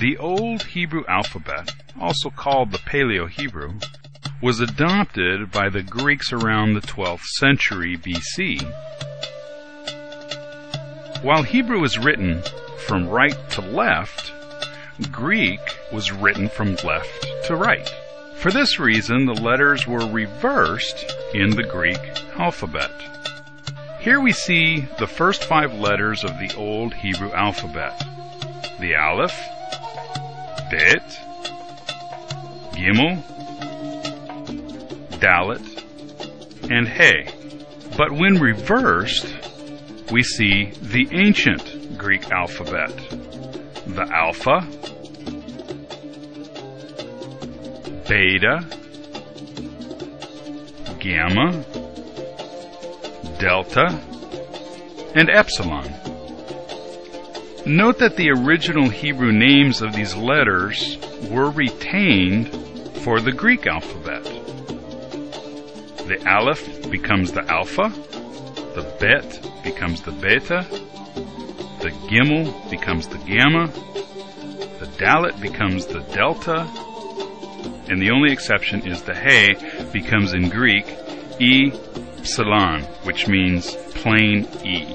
The Old Hebrew alphabet, also called the paleo-Hebrew, was adopted by the Greeks around the 12th century BC. While Hebrew is written from right to left, Greek was written from left to right. For this reason, the letters were reversed in the Greek alphabet. Here we see the first 5 letters of the Old Hebrew alphabet: the Aleph, Bet, Gimel, Dalet, and He. But when reversed, we see the ancient Greek alphabet: the Alpha, Beta, Gamma, Delta, and Epsilon. Note that the original Hebrew names of these letters were retained for the Greek alphabet. The Aleph becomes the Alpha, the Bet becomes the Beta, the Gimel becomes the Gamma, the Dalet becomes the Delta, and the only exception is the He becomes in Greek Epsilon, which means plain E.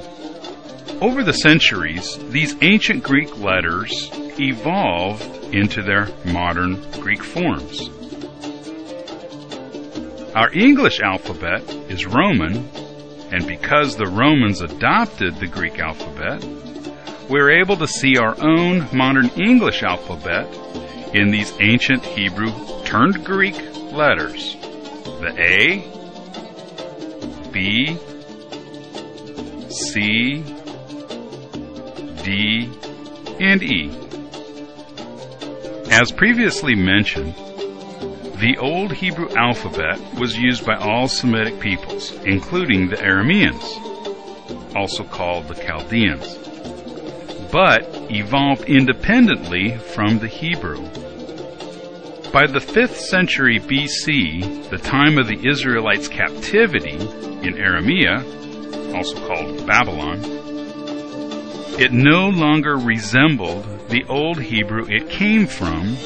Over the centuries, these ancient Greek letters evolved into their modern Greek forms. Our English alphabet is Roman, and because the Romans adopted the Greek alphabet, we're able to see our own modern English alphabet in these ancient Hebrew turned Greek letters: the A, B, C, D, and E. As previously mentioned, the Old Hebrew alphabet was used by all Semitic peoples, including the Arameans, also called the Chaldeans, but evolved independently from the Hebrew. By the 5th century BC, the time of the Israelites' captivity in Aramea, also called Babylon, it no longer resembled the Old Hebrew it came from,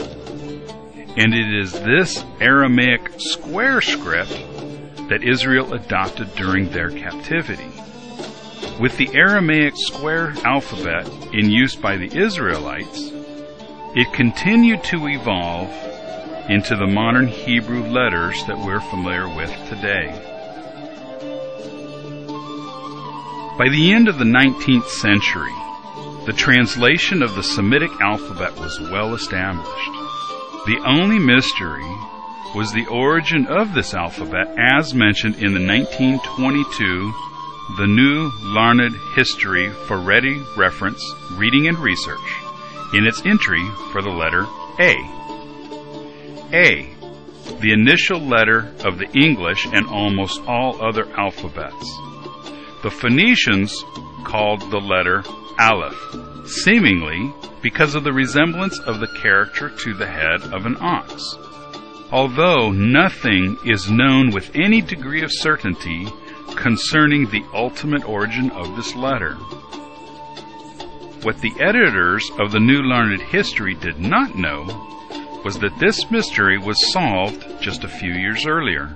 and it is this Aramaic square script that Israel adopted during their captivity. With the Aramaic square alphabet in use by the Israelites, it continued to evolve into the modern Hebrew letters that we're familiar with today. By the end of the 19th century, the translation of the Semitic alphabet was well established. The only mystery was the origin of this alphabet, as mentioned in the 1922 The New Learned History for Ready Reference, Reading and Research, in its entry for the letter A. A, the initial letter of the English and almost all other alphabets. The Phoenicians called the letter Aleph, seemingly because of the resemblance of the character to the head of an ox. Although nothing is known with any degree of certainty concerning the ultimate origin of this letter. What the editors of the New Learned History did not know was that this mystery was solved just a few years earlier.